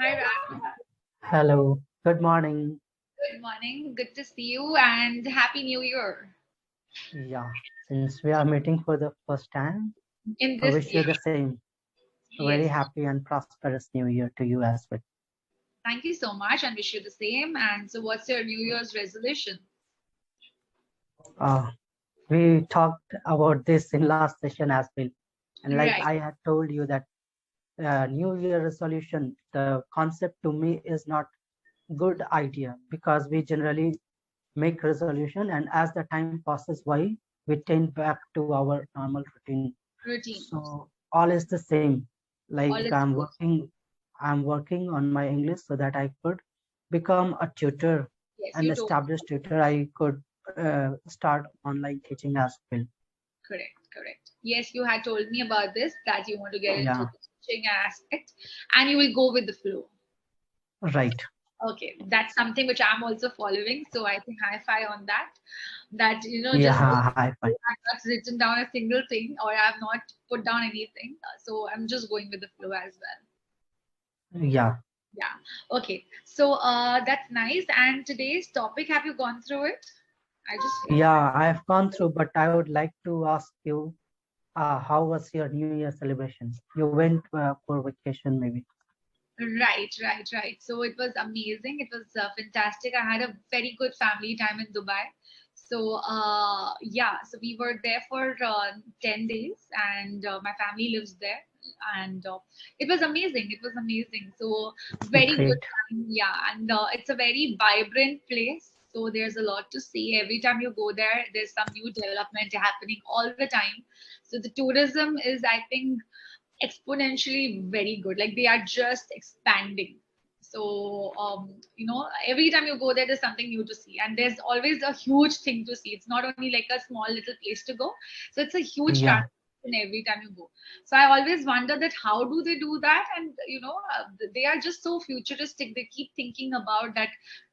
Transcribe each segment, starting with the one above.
Hi, Ram. Hello, good morning. Good morning. Good to see you and Happy New Year Yeah, since we are meeting for the first time, in I this wish year. you the same. A very Yes. happy and prosperous new year to you as well. Thank you so much and wish you the same. And so, what's your New Year's resolution? Uh, we talked about this in last session as well. And like Right. I had told you that New Year resolution, the concept to me is not good idea because we generally make resolution and as the time passes by, we tend back to our normal routine. Routine. So all is the same. All Like is good. I'm working on my English so that I could become a tutor, Yes, an you told me. established tutor. I could start online teaching as well. Correct. Correct. Yes, you had told me about this that you want to get into Yeah, the teaching aspect and you will go with the flow. right. Okay, that's something which I'm also following. So I think high five on that. That just Yeah, high five. I've not written down a single thing or I've not put down anything. So I'm just going with the flow as well. Yeah, Yeah. Okay. So that's nice. And today's topic, have you gone through it? I just yeah. I've gone through, but I would like to ask you, how was your New Year celebration? You went for vacation, maybe. right. So it was amazing. It was fantastic. I had a very good family time in Dubai. So yeah, so we were there for 10 days and my family lives there and it was amazing. It was amazing. So very good Great. time. Yeah, and it's a very vibrant place. So there's a lot to see. Every time you go there, there's some new development happening all the time. So the tourism is, I think, exponentially very good. Like they are just expanding. So every time you go there, there's something new to see, and there's always a huge thing to see. It's not only like a small little place to go. So it's a huge Yeah. transition every time you go. So I always wonder that how do they do that, and they are just so futuristic. They keep thinking about that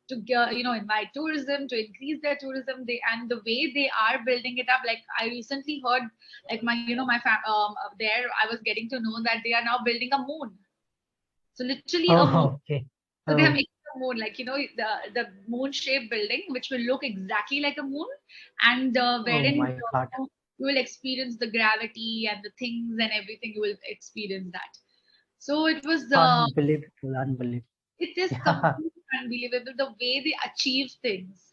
to invite tourism, to increase their tourism. They and the way they are building it up. Like I recently heard, like there I was getting to know that they are now building a moon. So literally a moon. Oh, okay. So they are Oh, making a moon, like the moon shaped building, which will look exactly like a moon, and oh wherein my God. you will experience the gravity and the things and everything. You will experience that. So it was Unbelievable, unbelievable. it is Yeah, completely unbelievable the way they achieve things.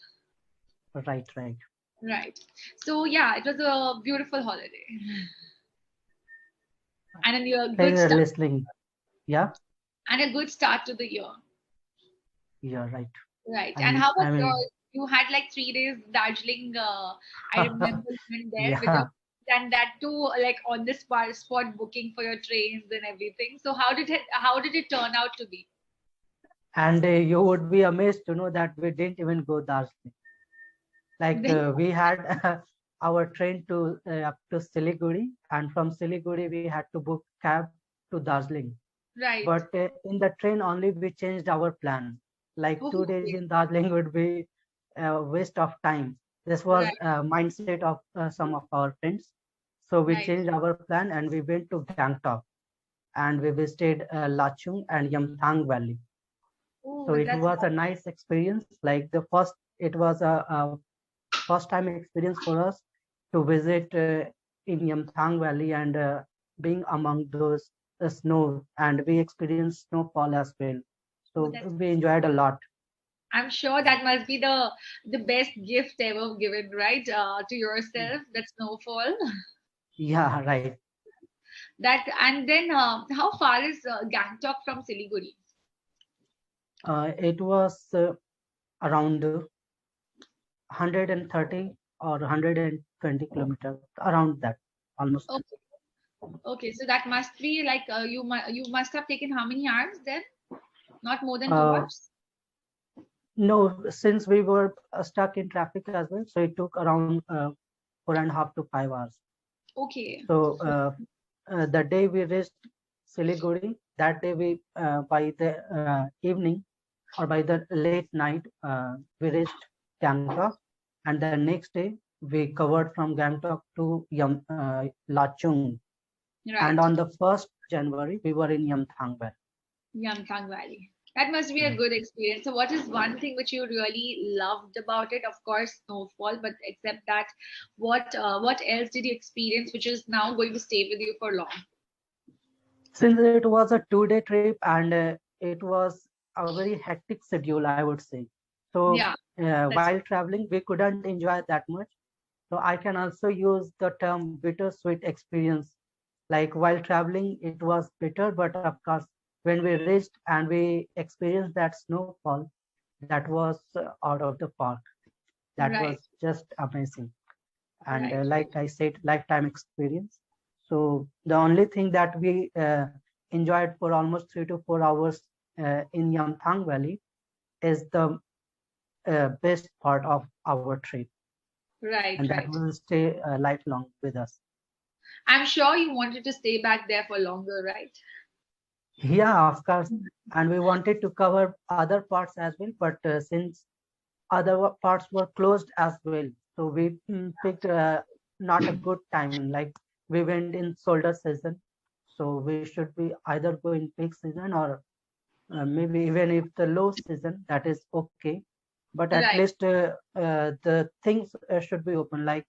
right, right. Right. So yeah, it was a beautiful holiday and a good Thanks for start listening. Yeah, to the year. you're right. Right. And And how about I mean, yours? You had like 3 days Darjeeling. I remember you went there with your yeah, and that too, like on the spot booking for your trains and everything. So how did it turn out to be? and you would be amazed to know that we didn't even go Darjeeling. Like we had our train to up to Siliguri, and from Siliguri we had to book cab to Darjeeling. Right. But in the train only we changed our plan. Like Oh, 2 days okay. in Darjeeling would be a waste of time. This was Right. a mindset of some of our friends. So we Right. changed our plan and we went to Gangtok and we visited Lachung and Yamthang Valley. So Oh, it that's was a nice experience. Like it was a first time experience for us to visit in Yamthang Valley and being among those snow, and we experienced snowfall as well. oh, So that's we enjoyed a lot. I'm sure that must be the best gift ever given, right? To yourself, that snowfall. Yeah, right. That and then how far is Gangtok from Siliguri? It was around 130 or 120 kilometers, around that, almost. Okay. Okay, so that must be like you must have taken how many hours then? Not more than two Uh, hours? no, since we were stuck in traffic as well, so it took around 4.5 to 5 hours. Okay. So the day we reached Siliguri, that day by the evening or by the late night, we reached Gangtok, and the next day we covered from Gangtok to Lachung, and Right. on the 1st January we were in Yamthang Valley. Yamthang Valley. That must be a Right. good experience. So, what is one thing which you really loved about it? Of course, snowfall, but except that, what else did you experience which is now going to stay with you for long? Since it was a 2-day trip and it was a very hectic schedule, I would say. So Yeah, that's while traveling, we couldn't enjoy that much. So I can also use the term bittersweet experience. Like while traveling, it was bitter, but of course, when we reached and we experienced that snowfall, that was out of the park. That right, was just amazing. And right, like I said, lifetime experience. So the only thing that we enjoyed for almost 3 to 4 hours in Yamthang Valley is the best part of our trip, right, and that right. will stay lifelong with us. I'm sure you wanted to stay back there for longer, right? Yeah, of course. And we wanted to cover other parts as well, but since other parts were closed as well, so we picked not a good timing. Like we went in shoulder season, so we should be either go in peak season or maybe even if the low season, that is okay. But at Right. least the things should be open. Like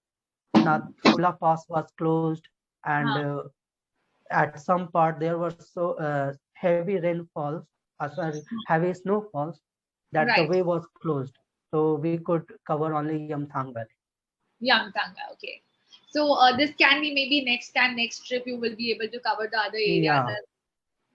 Nathula Pass was closed, and Huh. at some part there were so heavy rainfalls, sorry, heavy snowfalls, that the Right. way was closed. So we could cover only Yamthang Valley. Yamtanga. Okay. So this can be maybe next time, next trip, you will be able to cover the other areas Yeah, as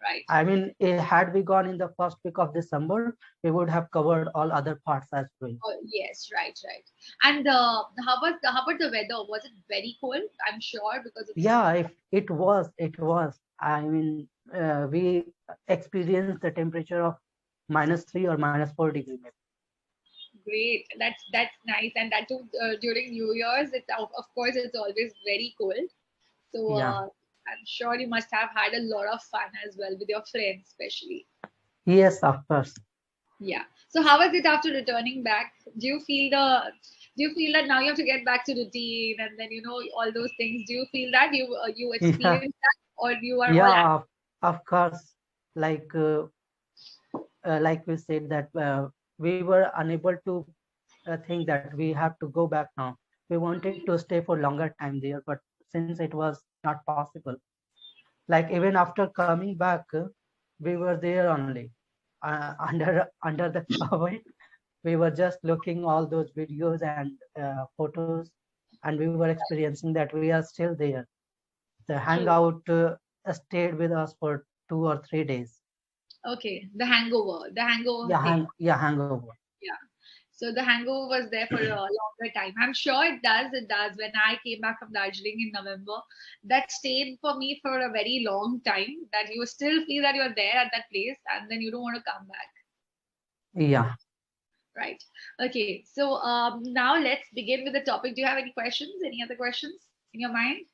right. I mean, had we gone in the first week of December, we would have covered all other parts as well. Oh, yes, right, right. And how about the weather? Was it very cold? I'm sure because of the Yeah, snow. if it was. I mean, we experienced the temperature of -3 or -4 degree maybe. Great. That's nice. And that too during New Year's. It's of course it's always very cold. So Yeah. I'm sure you must have had a lot of fun as well with your friends, especially. Yes, of course. Yeah. So how was it after returning back? Do you feel that now you have to get back to routine and then all those things? Do you feel that you Yeah, experience that or you are all yeah, of course. Like like we said that we were unable to think that we have to go back now. We wanted to stay for longer time there, but since it was not possible, like even after coming back, we were there only under the cover. We were just looking all those videos and photos, and we were experiencing that we are still there. The true? hangout stayed with us for 2 or 3 days. Okay, the hangover Yeah, thing. hangover. Yeah. So the hangover was there for a longer time. I'm sure it does. It does. When I came back from Darjeeling in November, that stayed for me for a very long time. That you still feel that you're there at that place, and then you don't want to come back. Yeah. Right. Okay. So now let's begin with the topic. Do you have any questions? Any other questions in your mind?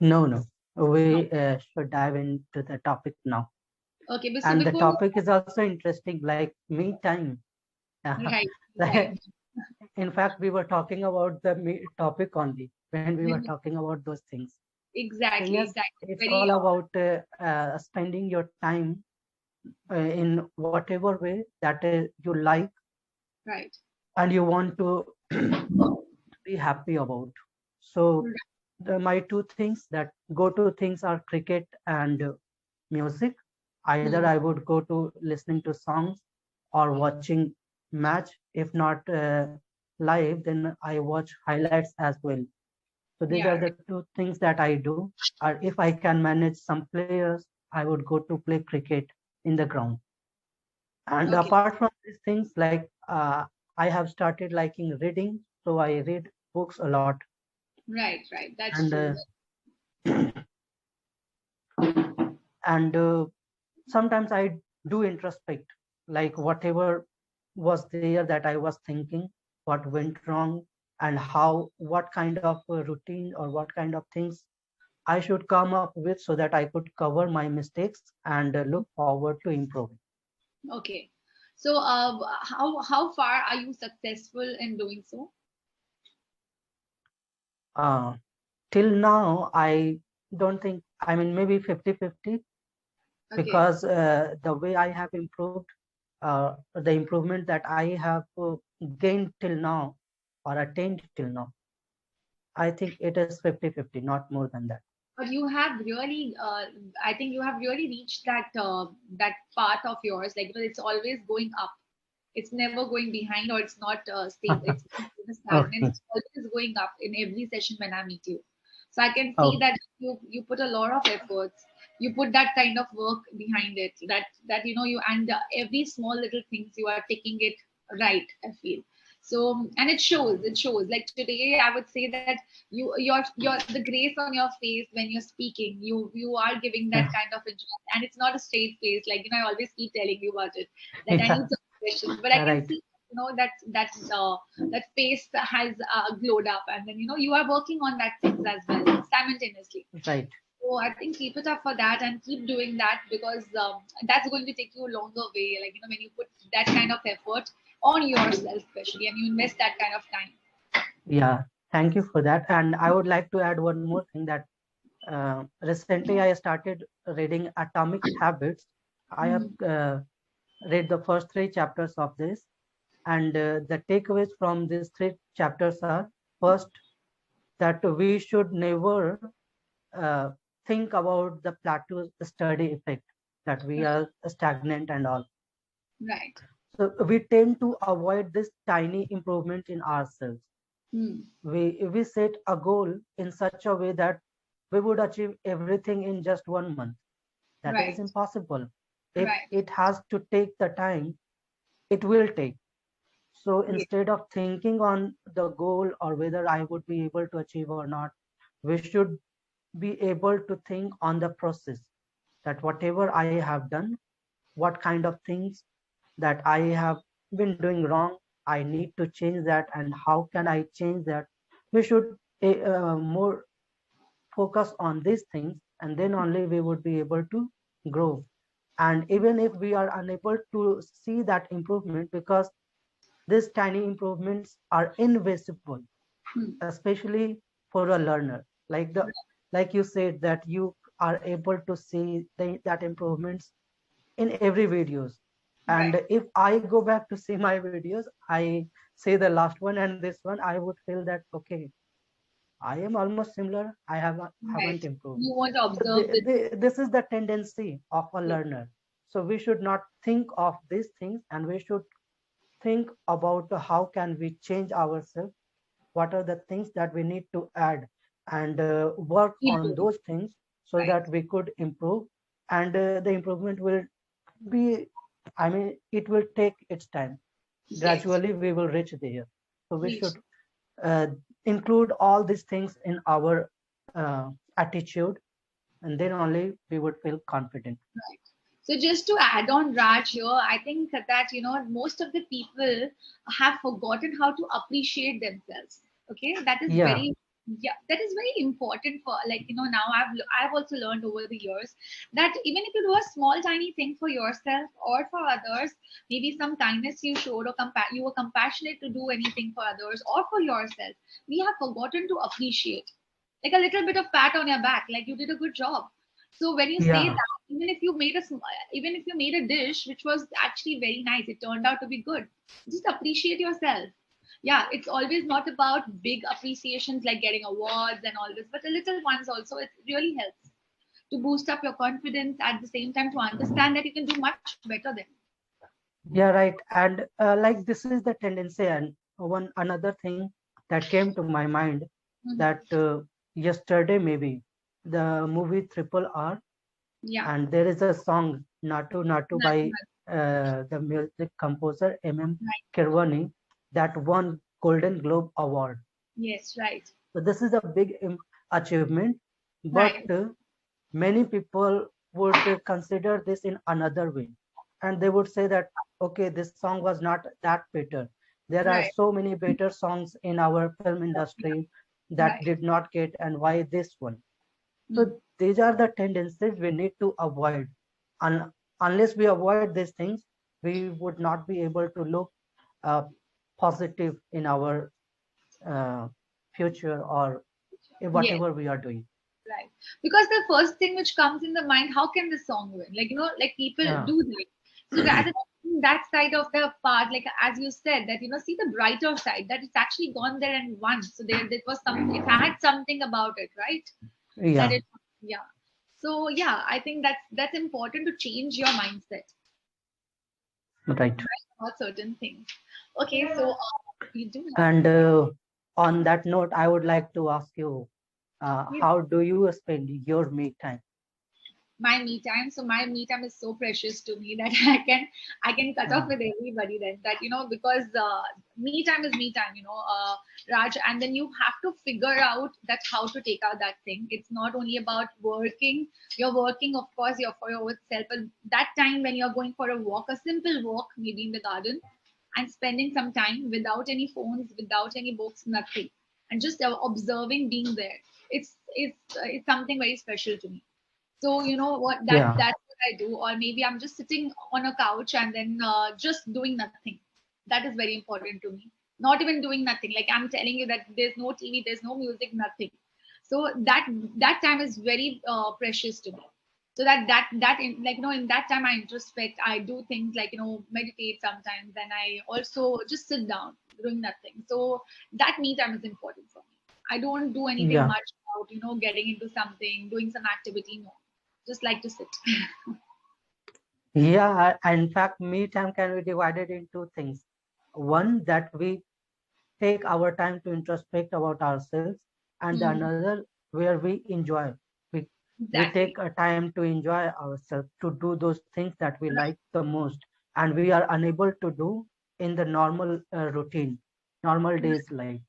No, no. No. We should dive into the topic now. Okay. But so And the before, topic is also interesting, like me time. right, right. Like, in fact, we were talking about the topic only when we were talking about those things. So Exactly, yes, exactly. it's Very all about spending your time in whatever way that you like right. and you want to be happy about. So my two things that go to things are cricket and music. Either Hmm. I would go to listening to songs or watching match. If not live, then I watch highlights as well. So these are Yeah. the two things that I do. Or if I can manage some players, I would go to play cricket in the ground. And Okay. apart from these things, like I have started liking reading, so I read books a lot. Right, right. That's And true. and sometimes I do introspect, like whatever was there that I was thinking, what went wrong, and how, what kind of routine or what kind of things I should come up with so that I could cover my mistakes and look forward to improving. Okay. So, how far are you successful in doing so? Till now, I don't think, I mean, maybe 50-50. Okay. because the way I have improved, the improvement that I have gained till now or attained till now, I think it is 50-50, not more than that. But you have really, I think you have really reached that path of yours. Like, it's always going up. It's never going behind, or it's not stable. It's not stagnant. Okay. It's always going up in every session when I meet you. So I can see Oh, that you put a lot of efforts. You put that kind of work behind it. That you, and every small little things you are taking it right. I feel so, and it shows. It shows. Like today, I would say that your the grace on your face when you're speaking, you are giving that yeah. kind of interest, and it's not a straight face. Like, I always keep telling you about it, that I Yeah, need some questions, but I can right, see that face has glowed up, and then you are working on that things as well simultaneously. right. So I think keep it up for that and keep doing that, because that's going to take you a longer way. Like, when you put that kind of effort on yourself, especially, and you invest that kind of time. Yeah, thank you for that. And I would like to add one more thing that recently I started reading Atomic Habits. I have Mm, read the first three chapters of this, and the takeaways from these three chapters are: first, that we should never uh, think about the plateau study effect, that we are stagnant and all. right. So we tend to avoid this tiny improvement in ourselves. Mm, We set a goal in such a way that we would achieve everything in just 1 month. That is right. impossible. If Right. it has to take the time, it will take. So Yeah. instead of thinking on the goal or whether I would be able to achieve or not, we should be able to think on the process, that whatever I have done, what kind of things that I have been doing wrong, I need to change that, and how can I change that? We should more focus on these things, and then only we would be able to grow. And even if we are unable to see that improvement, because these tiny improvements are invisible, Mm, especially for a learner. Like you said that you are able to see that improvements in every videos. right. And if I go back to see my videos, I see the last one and this one, I would feel that okay, I am almost similar. Right. Haven't improved. You want to So observe this. this is the tendency of a Yeah. learner. So we should not think of these things, and we should think about how can we change ourselves, what are the things that we need to add, and work Keep on doing. those things so Right. that we could improve. And the improvement will be, I mean, it will take its time. Yes. Gradually we will reach there. So we should Reach. uh, include all these things in our attitude, and then only we would feel confident. Right. So just to add on, Raj, here, I think that most of the people have forgotten how to appreciate themselves. Okay, that is Yeah, very, yeah, that is very important for, like, now I've also learned over the years that even if you do a small tiny thing for yourself or for others, maybe some kindness you showed, or you were compassionate to do anything for others or for yourself, we have forgotten to appreciate, like a little bit of pat on your back, like you did a good job. So when you say yeah, that, even if you made a dish which was actually very nice, it turned out to be good, just appreciate yourself. Yeah, it's always not about big appreciations like getting awards and all this, but the little ones also, it really helps to boost up your confidence, at the same time to understand that you can do much better than. yeah, right. And like this is the tendency. And one another thing that came to my mind, that Mhm. yesterday maybe the movie Triple R, Yeah. and there is a song Natu Natu Right. by the music composer M. Right. Kirwani that won Golden Globe Award. Yes, right. So this is a big achievement, but Right. many people would consider this in another way, and they would say that okay, this song was not that better. There are Right. so many better songs in our film Yeah. industry that Right. did not get, and why this one? Mm. So these are the tendencies we need to avoid. Unless we avoid these things, we would not be able to look uh, positive in our uh, future or in Yes. whatever we are doing. Right. Because the first thing which comes in the mind, how can this song win? Like, like people Yeah, do that. So rather than seeing that side of the part, like as you said, that, see the brighter side, that it's actually gone there and won. So there was something, it had something about it, right? That yeah, it, yeah. So yeah, I think that's important to change your mindset, right. right, about certain things. Okay, so you do have. And on that note, I would like to ask you, how do you spend your me time? My me time. So my me time is so precious to me that I can cut off Uh, with everybody then, that because me time is me time, Raj. And then you have to figure out that how to take out that thing. It's not only about working. You're working, of course, you're for your own self, but that time when you're going for a walk, a simple walk, maybe in the garden, and spending some time without any phones, without any books, nothing, and just observing, being there, it's something very special to me. So you know what, yeah, that's what I do. Or maybe I'm just sitting on a couch and then just doing nothing. That is very important to me. Not even doing nothing, like I'm telling you, that there's no TV, there's no music, nothing. So that time is very precious to me. So that in, like in that time I introspect, I do things like meditate sometimes, and I also just sit down doing nothing. So that me time is important for me. I don't do anything yeah, much about getting into something, doing some activity. No, just like to sit. yeah. In fact, me time can be divided into things. One, that we take our time to introspect about ourselves, and the Hmm. another where we enjoy. We we Exactly. take a time to enjoy ourselves, to do those things that we like the most, and we are unable to do in the normal routine, normal Right. days life.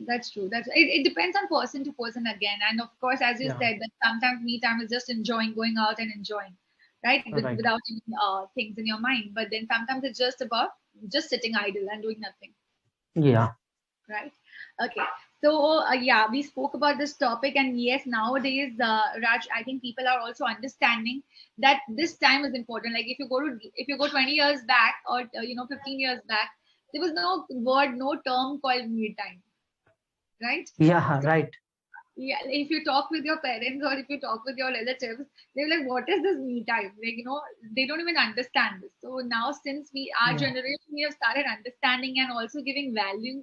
That's true. It depends on person to person again. And of course, as you Yeah, said, that sometimes me time is just enjoying, going out and enjoying, right? right. Without any things in your mind. But then sometimes it's just about just sitting idle and doing nothing, Yeah, right? Okay. So yeah, we spoke about this topic, and yes, nowadays, Raj, I think people are also understanding that this time is important. Like if you go 20 years back, or 15 years back, there was no word, no term called me time, right? yeah, right, Yeah, if you talk with your parents or if you talk with your relatives, they're like, what is this me time? Like, they don't even understand this. So now, since our yeah, generation, we have started understanding and also giving value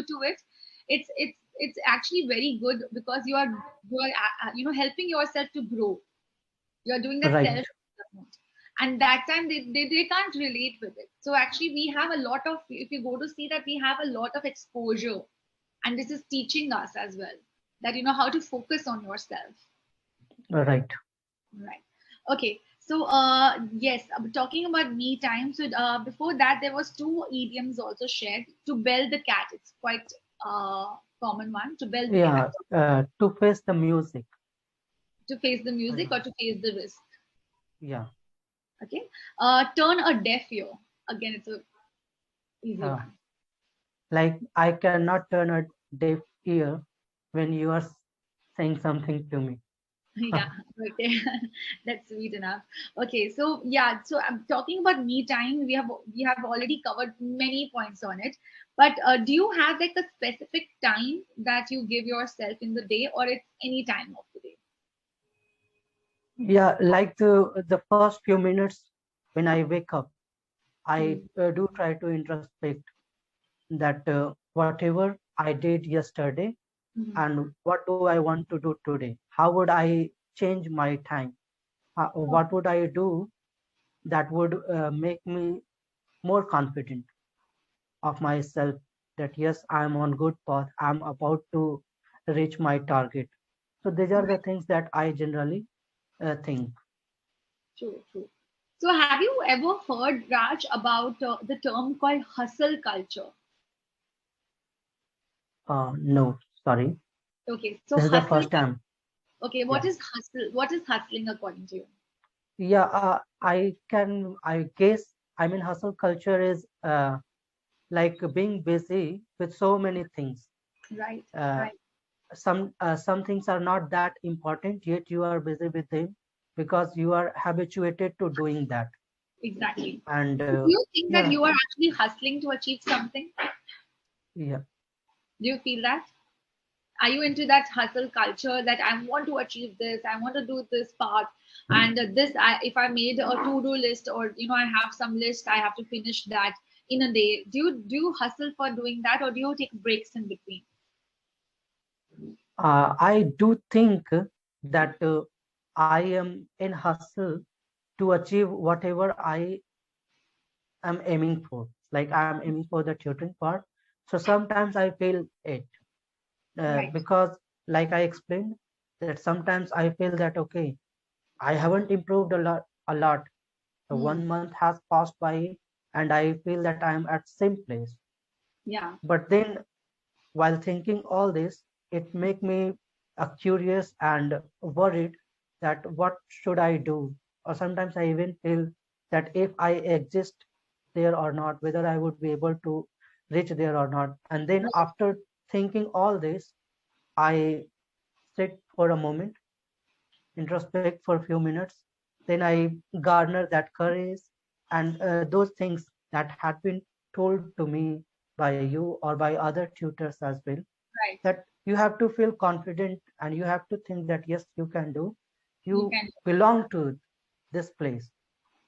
to it. It's actually very good, because you are helping yourself to grow. You're doing that right. self development, and that time they can't relate with it. So actually, we have a lot of, if you go to see, that we have a lot of exposure, and this is teaching us as well, that how to focus on yourself. Right. Right. Okay. So yes, talking about me time. So before that, there was two idioms also shared. To bell the cat, it's quite common one. To bell the cat. Yeah, to face the music. To face the music, Yeah, or to face the risk. yeah. Okay. Turn a deaf ear. Again, it's a easy Uh, one. like I cannot turn a deaf ear when you are saying something to me. Yeah, okay. That's sweet enough. Okay, so yeah, so I'm talking about me time. We have already covered many points on it, but do you have like a specific time that you give yourself in the day, or it's any time of the day? Yeah, like the first few minutes when I wake up, I Hmm. do try to introspect that whatever I did yesterday Hmm. and what do I want to do today? How would I change my time? What would I do that would make me more confident of myself that yes, I'm on good path. I'm about to reach my target. So these are the things that I generally think. True, true. So have you ever heard, Raj, about the term called hustle culture? No, sorry. Okay, so This is the hustle. first time. Okay, what Yeah. is hustle? What is hustling according to you? Yeah, I guess, I mean, hustle culture is like being busy with so many things. Right, Uh, right, some things are not that important, yet you are busy with them because you are habituated to doing that. exactly. And Do you think that yeah, you are actually hustling to achieve something? yeah, Do you feel that? Are you into that hustle culture that I want to achieve this, I want to do this part, and if I made a to-do list, or I have some list, I have to finish that in a day. Do you hustle for doing that, or do you take breaks in between? I do think that I am in hustle to achieve whatever I am aiming for. Like I'm aiming for the tutoring part. So sometimes I feel it Right. because, like I explained, that sometimes I feel that okay, I haven't improved a lot. A lot. So Hmm. 1 month has passed by, and I feel that I am at same place. Yeah. But then, while thinking all this, it make me curious and worried that what should I do? Or sometimes I even feel that if I exist there or not, whether I would be able to reach there or not. And then after thinking all this, I sit for a moment, introspect for a few minutes, then I garner that courage and those things that had been told to me by you or by other tutors as well, Right. that you have to feel confident and you have to think that yes, you can do, You you can. belong to this place.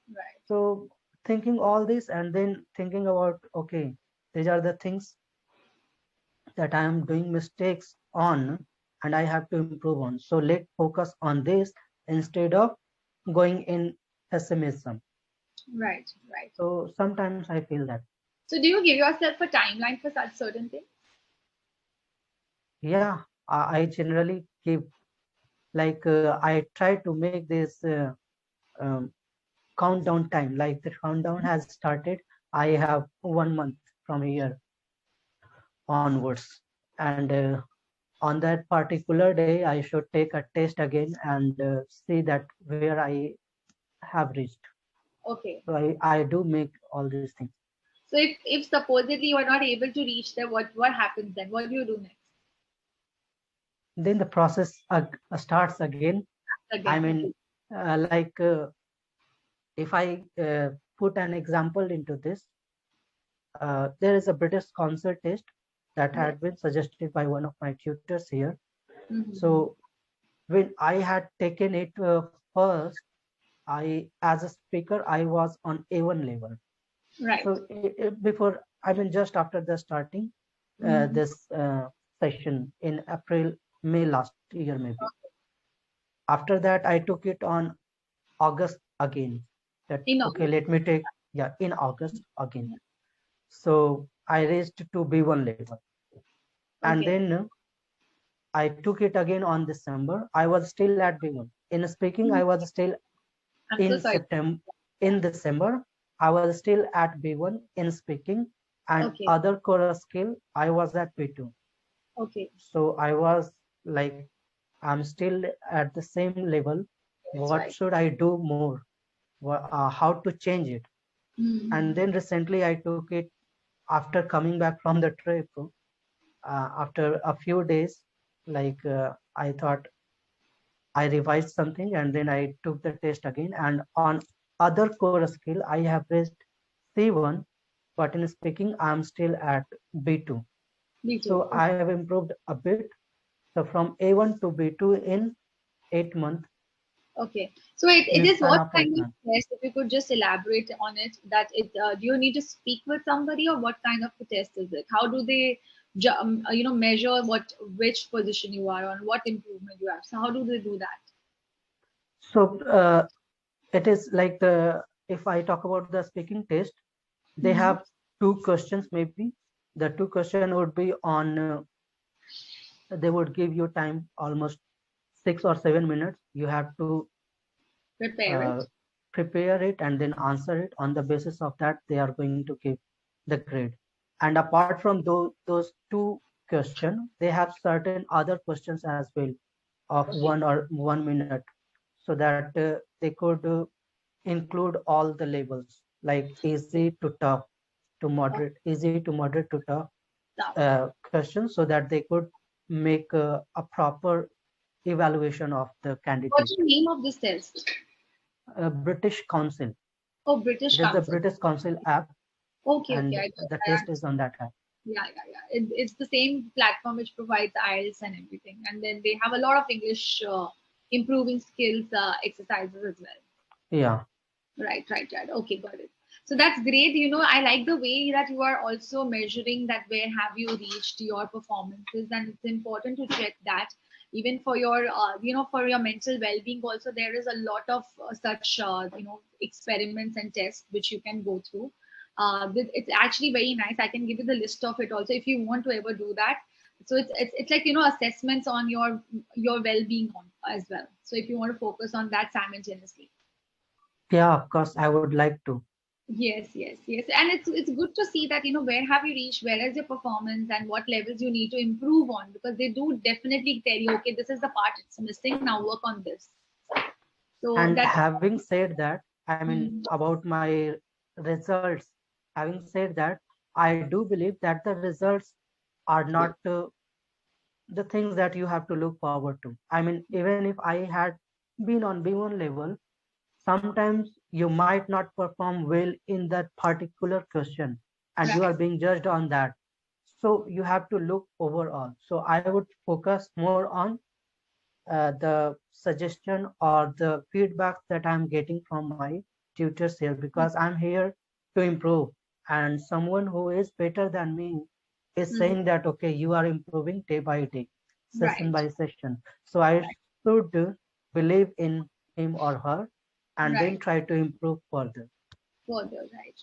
Right. So thinking all this and then thinking about okay, these are the things that I am doing mistakes on and I have to improve on. So let focus on this instead of going in pessimism. Right. Right. So sometimes I feel that. So do you give yourself a timeline for such certain things? Yeah, I generally give, like I try to make this um, countdown time. Like the countdown has started. I have 1 month from here onwards, and on that particular day, I should take a test again and see that where I have reached. Okay. So I do make all these things. So if supposedly you are not able to reach there, what happens then? What do you do next? Then the process starts again. I Again. mean, Okay. like if I put an example into this, there is a British concert test that Yes. had been suggested by one of my tutors here. Mm-hmm. So when I had taken it first, as a speaker, I was on A1 level. Right. So before, I mean, just after the starting Mm-hmm. this session in April, May last year, maybe. After that, I took it on August again. That In okay, August. let me take, yeah, in August again. So I raised to B1 level, and Okay. then I took it again on December. I was still at B1. In speaking, I Mhm. was still I'm so in sorry. September. Yeah. In December, I was still at B1 in speaking, and Okay. other chorus skill, I was at B2. Okay. So I was like, I'm still at the same level. That's What right. should I do more? How to change it? And Mm-hmm. then recently, I took it after coming back from the trip. After a few days, like I thought I revised something and then I took the test again. And on other core skill, I have raised C1, but in speaking, I'm still at B2. Me too. So I have improved a bit. So from A1 to B2 in 8 months Okay. So it in a is span what of eight kind of months. test? If you could just elaborate on it, that it do you need to speak with somebody, or what kind of a test is it? How do they, measure which position you are on, what improvement you have? So how do they do that? So it is like if I talk about the speaking test, they Mm-hmm. have two questions maybe. The two question would be on they would give you time almost 6 or 7 minutes. You have to Prepare uh, it. prepare it and then answer it. On the basis of that, they are going to give the grade. And apart from those two questions, they have certain other questions as well of Okay. 1 minute, so that they could include all the labels like easy to tough to Oh, moderate, easy to moderate to tough tough. questions, so that they could make a proper evaluation of the What's candidate. the name of this test? British Council. Oh, It British is the Council. British Council app, Okay, okay, and I got the that. test is on that app. It's the same platform which provides IELTS and everything, and then they have a lot of English improving skills exercises as well. Yeah. Right. Okay, got it. So that's great. I like the way that you are also measuring that where have you reached your performances, and it's important to check that even for your, for your mental well-being. Also, there is a lot of such, experiments and tests which you can go through. It's actually very nice. I can give you the list of it also if you want to ever do that. So it's like assessments on your well-being as well. So if you want to focus on that simultaneously. Yeah, of course, I would like to. Yes. And it's good to see that, where have you reached, where is your performance, and what levels you need to improve on, because they do definitely tell you, okay, this is the part it's missing, now work on this. So And that's having said that, I mean, mm, about my results, having said that, I do believe that the results are not the things that you have to look forward to. I mean, even if I had been on B1 level, sometimes you might not perform well in that particular question, and you right, are being judged on that. So you have to look overall. So I would focus more on the suggestion or the feedback that I'm getting from my tutors here, because I'm here to improve. And someone who is better than me is mm, saying that, okay, you are improving day by day, session right, by session. So I right, should believe in him or her and then right. try to improve further. Further, right.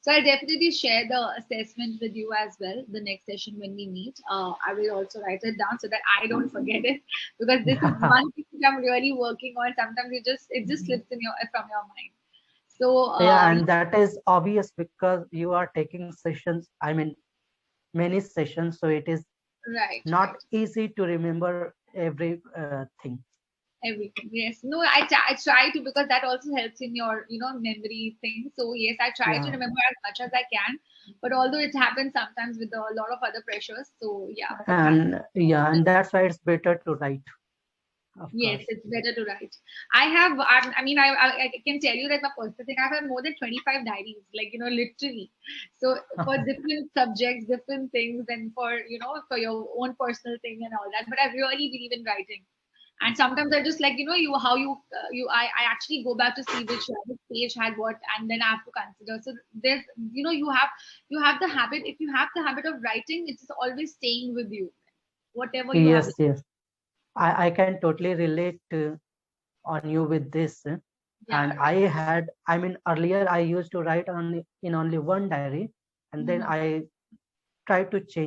So I'll definitely share the assessment with you as well the next session when we meet. I will also write it down so that I don't forget it, because this is one thing that I'm really working on. Sometimes it just slips in your from your mind. So Yeah, and that is obvious because you are taking sessions, I mean, many sessions, so it is not right. easy to remember every thing. Everything. Yes. No, I try to, because that also helps in your, memory thing. So yes, I try to Yeah, remember as much as I can. But although it happens sometimes with a lot of other pressures, so yeah, but and that's why it's better to write, of yes, course. it's better to write. I can tell you that my personal thing, I have more than 25 diaries, like, literally. So for different subjects, different things, and for your own personal thing and all that. But I really believe in writing. And sometimes I just like, I actually go back to see which page had what, and then I have to consider. So there's, you have the habit. If you have the habit of writing, it's always staying with you, whatever you have. Yes. I can totally relate on you with this. Yeah, And I mean, earlier I used to write on in only one diary, and then right. I tried to change